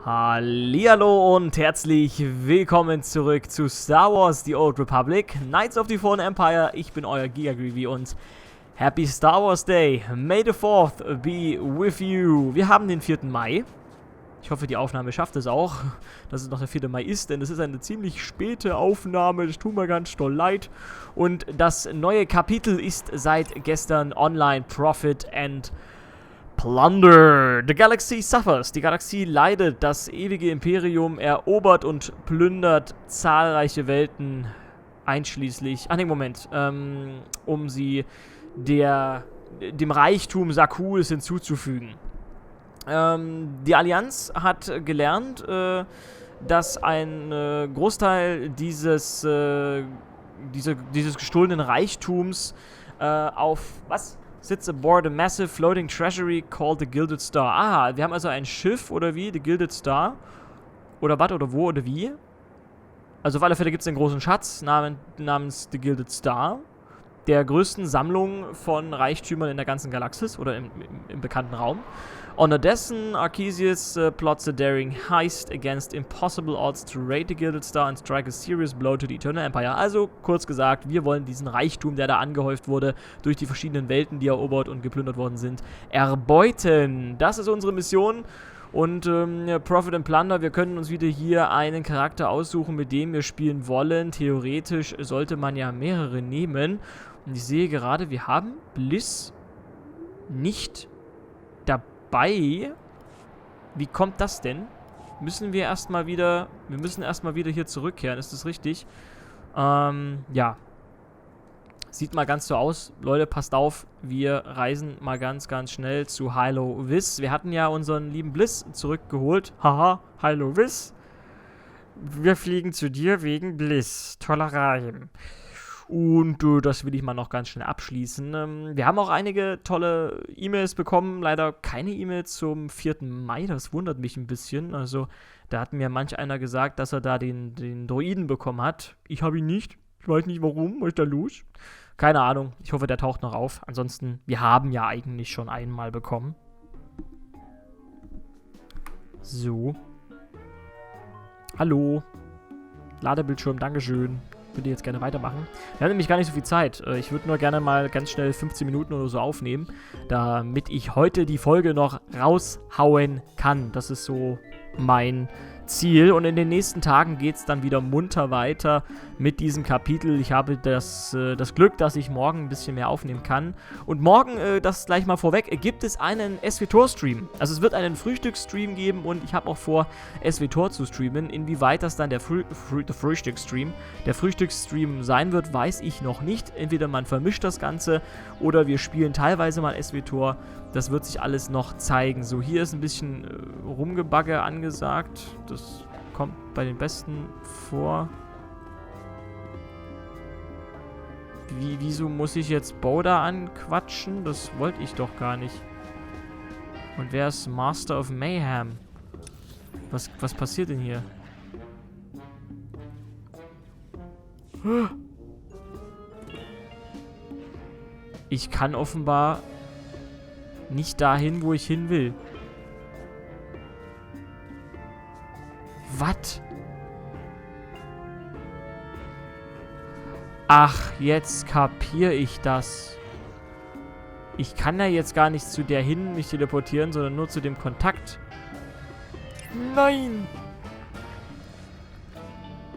Hallihallo und herzlich willkommen zurück zu Star Wars The Old Republic, Knights of the Fallen Empire. Ich bin euer Giga-Greevy und Happy Star Wars Day. May the 4th be with you. Wir haben den 4. Mai. Ich hoffe, die Aufnahme schafft es auch, dass es noch der 4. Mai ist, denn es ist eine ziemlich späte Aufnahme. Das tut mir ganz doll leid. Und das neue Kapitel ist seit gestern online. Profit and Plunder. The Galaxy suffers. Die Galaxie leidet. Das ewige Imperium erobert und plündert zahlreiche Welten, einschließlich... Ach ne, Moment. Um sie dem Reichtum Sakuls hinzuzufügen. Die Allianz hat gelernt, dass ein Großteil dieses gestohlenen Reichtums auf... Was? Sits aboard a massive floating treasury called the Gilded Star. Ah, wir haben also ein Schiff, oder wie? The Gilded Star. Oder was, oder wo, oder wie? Also auf alle Fälle gibt es einen großen Schatz namens The Gilded Star, der größten Sammlung von Reichtümern in der ganzen Galaxis, oder im bekannten Raum. Unterdessen, Arceseus plots a daring heist against impossible odds to raid the Gilded Star and strike a serious blow to the Eternal Empire. Also, kurz gesagt, wir wollen diesen Reichtum, der da angehäuft wurde, durch die verschiedenen Welten, die erobert und geplündert worden sind, erbeuten. Das ist unsere Mission. Und Profit and Plunder, wir können uns wieder hier einen Charakter aussuchen, mit dem wir spielen wollen. Theoretisch sollte man ja mehrere nehmen. Und ich sehe gerade, wir haben Bliss nicht dabei. Wie kommt das denn? Wir müssen erstmal wieder hier zurückkehren, ist das richtig? Ja. Sieht mal ganz so aus. Leute, passt auf, wir reisen mal ganz, ganz schnell zu Hylo Viss. Wir hatten ja unseren lieben Bliss zurückgeholt. Haha, Hylo Viss. Wir fliegen zu dir wegen Bliss. Toller Reim. Und das will ich mal noch ganz schnell abschließen. Wir haben auch einige tolle E-Mails bekommen. Leider keine E-Mails zum 4. Mai. Das wundert mich ein bisschen. Also, da hat mir manch einer gesagt, dass er da den Droiden bekommen hat. Ich habe ihn nicht. Ich weiß nicht warum. Was ist da los? Keine Ahnung. Ich hoffe, der taucht noch auf. Ansonsten, wir haben ja eigentlich schon einmal bekommen. So. Hallo. Ladebildschirm, Dankeschön. Würde jetzt gerne weitermachen. Wir haben nämlich gar nicht so viel Zeit. Ich würde nur gerne mal ganz schnell 15 Minuten oder so aufnehmen, damit ich heute die Folge noch raushauen kann. Das ist so mein Ziel. Und in den nächsten Tagen geht es dann wieder munter weiter mit diesem Kapitel. Ich habe das Glück, dass ich morgen ein bisschen mehr aufnehmen kann. Und morgen, das gleich mal vorweg, gibt es einen SWTOR-Stream. Also es wird einen Frühstücksstream geben und ich habe auch vor, SWTOR zu streamen. Inwieweit das dann der Frühstücksstream sein wird, weiß ich noch nicht. Entweder man vermischt das Ganze oder wir spielen teilweise mal SWTOR. Das wird sich alles noch zeigen. So, hier ist ein bisschen Rumgebagge angesagt. Das kommt bei den Besten vor. Wieso muss ich jetzt Boda anquatschen? Das wollte ich doch gar nicht. Und wer ist Master of Mayhem? Was passiert denn hier? Ich kann offenbar nicht dahin, wo ich hin will. Was? Ach, jetzt kapiere ich das. Ich kann ja jetzt gar nicht zu der hin mich teleportieren, sondern nur zu dem Kontakt. Nein!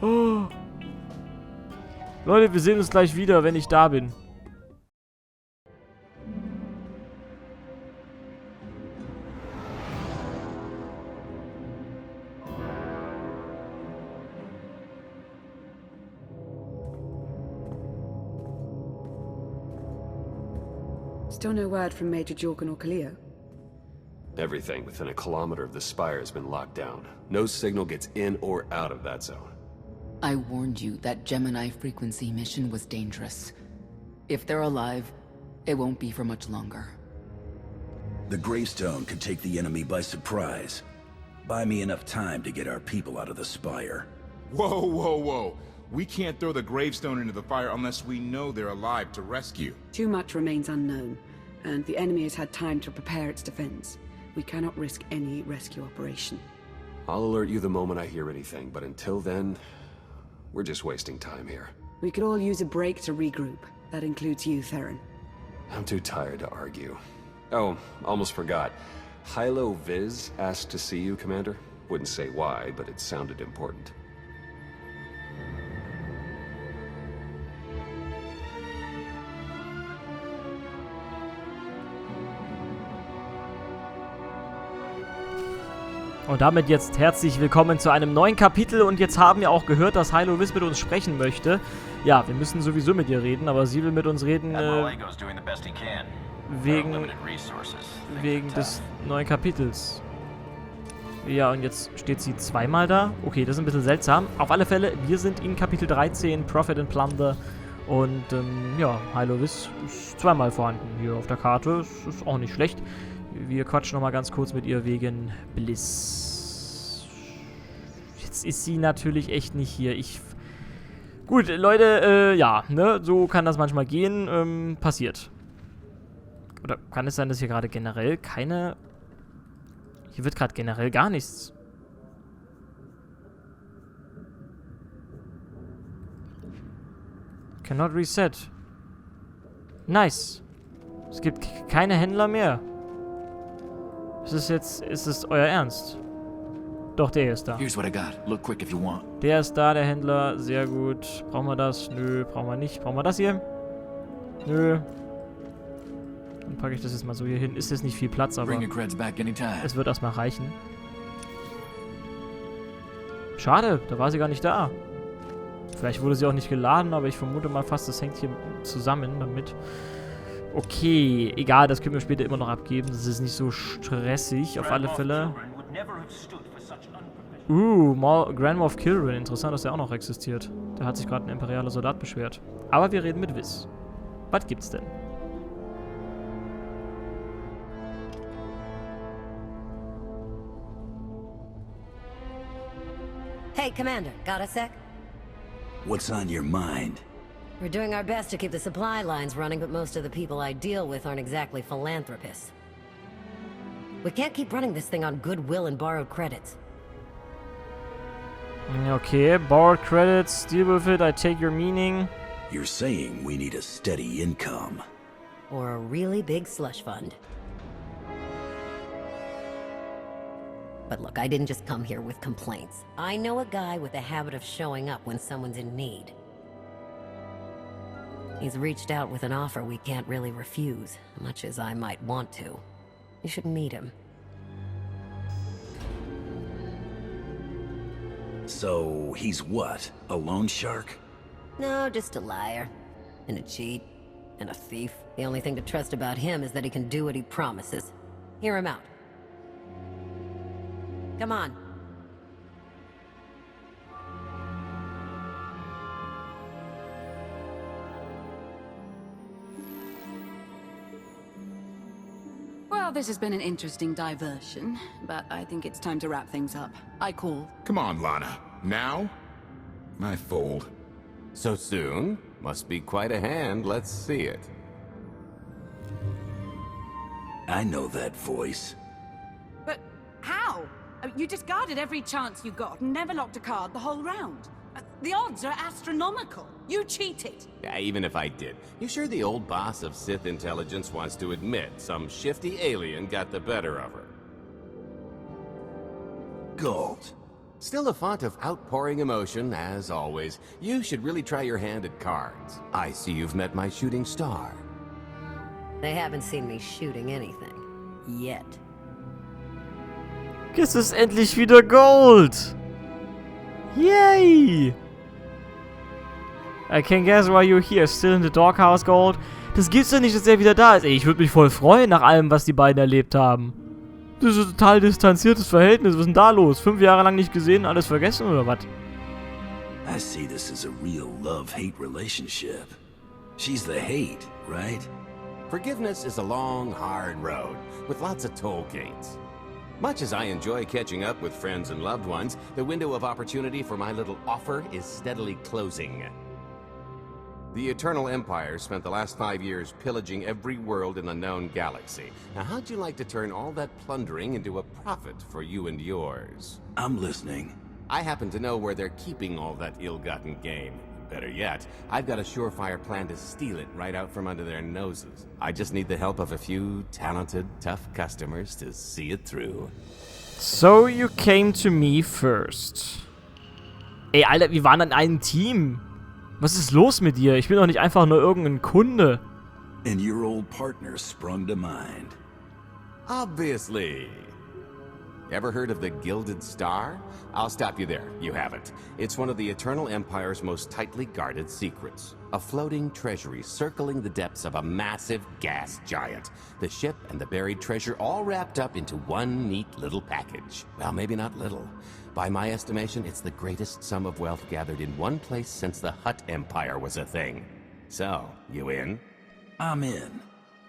Oh. Leute, wir sehen uns gleich wieder, wenn ich da bin. Still no word from Major Jorgen or Kalia? Everything within a kilometer of the spire has been locked down. No signal gets in or out of that zone. I warned you that Gemini frequency mission was dangerous. If they're alive, it won't be for much longer. The gravestone could take the enemy by surprise. Buy me enough time to get our people out of the spire. Whoa, whoa, whoa. We can't throw the gravestone into the fire unless we know they're alive to rescue. Too much remains unknown, and the enemy has had time to prepare its defense. We cannot risk any rescue operation. I'll alert you the moment I hear anything, but until then, we're just wasting time here. We could all use a break to regroup. That includes you, Theron. I'm too tired to argue. Oh, almost forgot. Hylo Viz asked to see you, Commander. Wouldn't say why, but it sounded important. Und damit jetzt herzlich willkommen zu einem neuen Kapitel. Und jetzt haben wir auch gehört, dass Hylo Viz mit uns sprechen möchte. Ja, wir müssen sowieso mit ihr reden, aber sie will mit uns reden wegen des neuen Kapitels. Ja, und jetzt steht sie zweimal da. Okay, das ist ein bisschen seltsam. Auf alle Fälle, wir sind in Kapitel 13, Profit and Plunder. Und ja, Hylo Viz ist zweimal vorhanden hier auf der Karte. Das ist auch nicht schlecht. Wir quatschen nochmal ganz kurz mit ihr wegen Bliss. Jetzt ist sie natürlich echt nicht hier. Gut, Leute, ja, ne, so kann das manchmal gehen. Passiert. Oder kann es sein, dass hier gerade generell keine... Hier wird gerade generell gar nichts. Cannot reset. Nice. Es gibt keine Händler mehr. Ist es euer Ernst? Doch, der ist da. Der ist da, der Händler. Sehr gut. Brauchen wir das? Nö, brauchen wir nicht. Brauchen wir das hier? Nö. Dann packe ich das jetzt mal so hier hin. Ist jetzt nicht viel Platz, aber es wird erstmal reichen. Schade, da war sie gar nicht da. Vielleicht wurde sie auch nicht geladen, aber ich vermute mal fast, das hängt hier zusammen damit. Okay, egal, das können wir später immer noch abgeben. Das ist nicht so stressig, auf alle Fälle. Grand Moff Kilrin. Interessant, dass der auch noch existiert. Da hat sich gerade ein imperialer Soldat beschwert. Aber wir reden mit Viz. Was gibt's denn? Hey, Commander, got a sec? What's on your mind? We're doing our best to keep the supply lines running, but most of the people I deal with aren't exactly philanthropists. We can't keep running this thing on goodwill and borrowed credits. Okay, borrowed credits, deal with it, I take your meaning. You're saying we need a steady income. Or a really big slush fund. But look, I didn't just come here with complaints. I know a guy with a habit of showing up when someone's in need. He's reached out with an offer we can't really refuse, much as I might want to. You should meet him. So, he's what? A loan shark? No, just a liar. And a cheat. And a thief. The only thing to trust about him is that he can do what he promises. Hear him out. Come on. Well, this has been an interesting diversion, but I think it's time to wrap things up. I call. Come on, Lana. Now? I fold. So soon? Must be quite a hand. Let's see it. I know that voice. But how? You discarded every chance you got and never locked a card the whole round. The odds are astronomical. You cheated. Yeah, even if I did. You sure the old boss of Sith intelligence wants to admit some shifty alien got the better of her? GAULT. Still a font of outpouring emotion, as always. You should really try your hand at cards. I see you've met my shooting star. They haven't seen me shooting anything. Yet. Es ist endlich wieder Gold! Yay! I can guess why you're here. Still in the doghouse, Gold. Das gibt's doch nicht, dass er wieder da ist. Ey, ich würde mich voll freuen nach allem, was die beiden erlebt haben. Das ist ein total distanziertes Verhältnis. Was ist denn da los? 5 Jahre lang nicht gesehen, alles vergessen oder was? I see this as a real love-hate relationship. She's the hate, right? Forgiveness is a long, hard road, with lots of toll gates. Much as I enjoy catching up with friends and loved ones, the window of opportunity for my little offer is steadily closing. The Eternal Empire spent the last 5 years pillaging every world in the known galaxy. Now, how'd you like to turn all that plundering into a profit for you and yours? I'm listening. I happen to know where they're keeping all that ill-gotten gain. Better yet, I've got a surefire plan to steal it right out from under their noses. I just need the help of a few talented, tough customers to see it through. So you came to me first. Ey, Alter, wir waren in einem Team. Was ist los mit dir? Ich bin doch nicht einfach nur irgendein Kunde. And your old partner sprung to mind. Obviously. Ever heard of the Gilded Star? I'll stop you there. You haven't. It's one of the Eternal Empire's most tightly guarded secrets. A floating treasury circling the depths of a massive gas giant. The ship and the buried treasure all wrapped up into one neat little package. Well, maybe not little. By my estimation, it's the greatest sum of wealth gathered in one place since the Hutt Empire was a thing. So, you in? I'm in.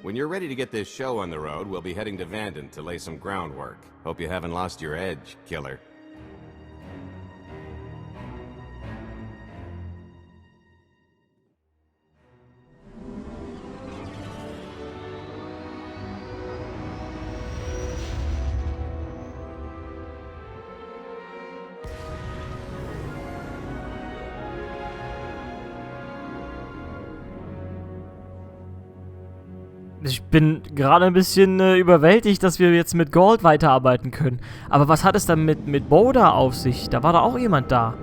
When you're ready to get this show on the road, we'll be heading to Vanden to lay some groundwork. Hope you haven't lost your edge, killer. Ich bin gerade ein bisschen überwältigt, dass wir jetzt mit GAULT weiterarbeiten können. Aber was hat es dann mit Boulder auf sich? Da war doch auch jemand da.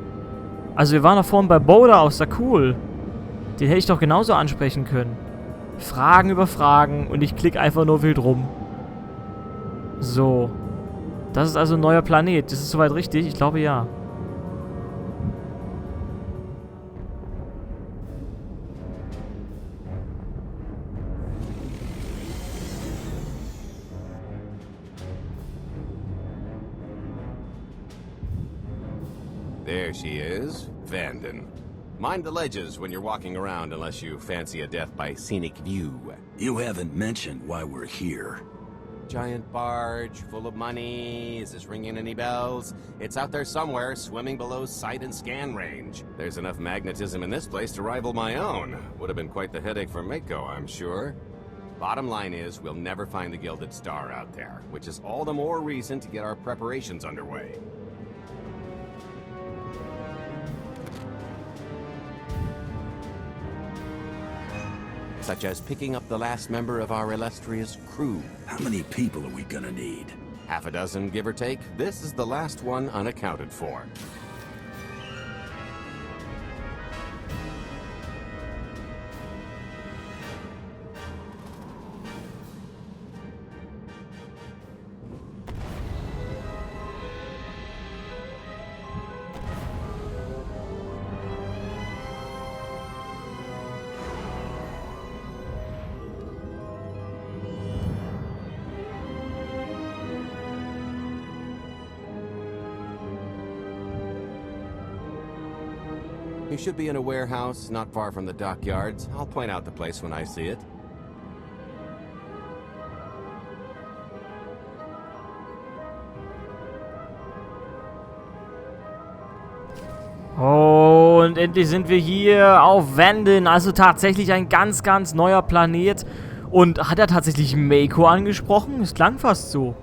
Also wir waren da vorhin bei Boulder aus der Cool. Den hätte ich doch genauso ansprechen können. Fragen über Fragen und ich klicke einfach nur wild rum. So. Das ist also ein neuer Planet. Das ist soweit richtig? Ich glaube ja. There she is, Vanden. Mind the ledges when you're walking around unless you fancy a death by scenic view. You haven't mentioned why we're here. Giant barge, full of money. Is this ringing any bells? It's out there somewhere, swimming below sight and scan range. There's enough magnetism in this place to rival my own. Would have been quite the headache for Mako, I'm sure. Bottom line is, we'll never find the Gilded Star out there, which is all the more reason to get our preparations underway. Such as picking up the last member of our illustrious crew. How many people are we gonna need? Half a dozen, give or take. This is the last one unaccounted for. You should be in a warehouse not far from the dockyards. I'll point out the place when I see it. Und endlich sind wir hier auf Vanden, also tatsächlich ein ganz, ganz neuer Planet. Und hat er tatsächlich Mako angesprochen? Es klang fast so.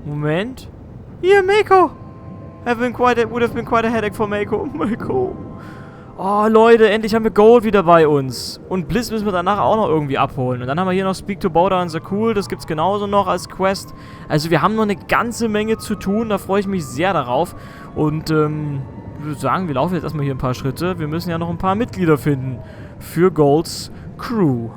Moment. Hier, Mako! Would have been quite a headache for Mako. Mako. Oh, Leute, endlich haben wir GAULT wieder bei uns. Und Bliss müssen wir danach auch noch irgendwie abholen. Und dann haben wir hier noch Speak to Boulder and the Cool. Das gibt's genauso noch als Quest. Also wir haben noch eine ganze Menge zu tun. Da freue ich mich sehr darauf. Und, ich würde sagen, wir laufen jetzt erstmal hier ein paar Schritte. Wir müssen ja noch ein paar Mitglieder finden für GAULTs Crew.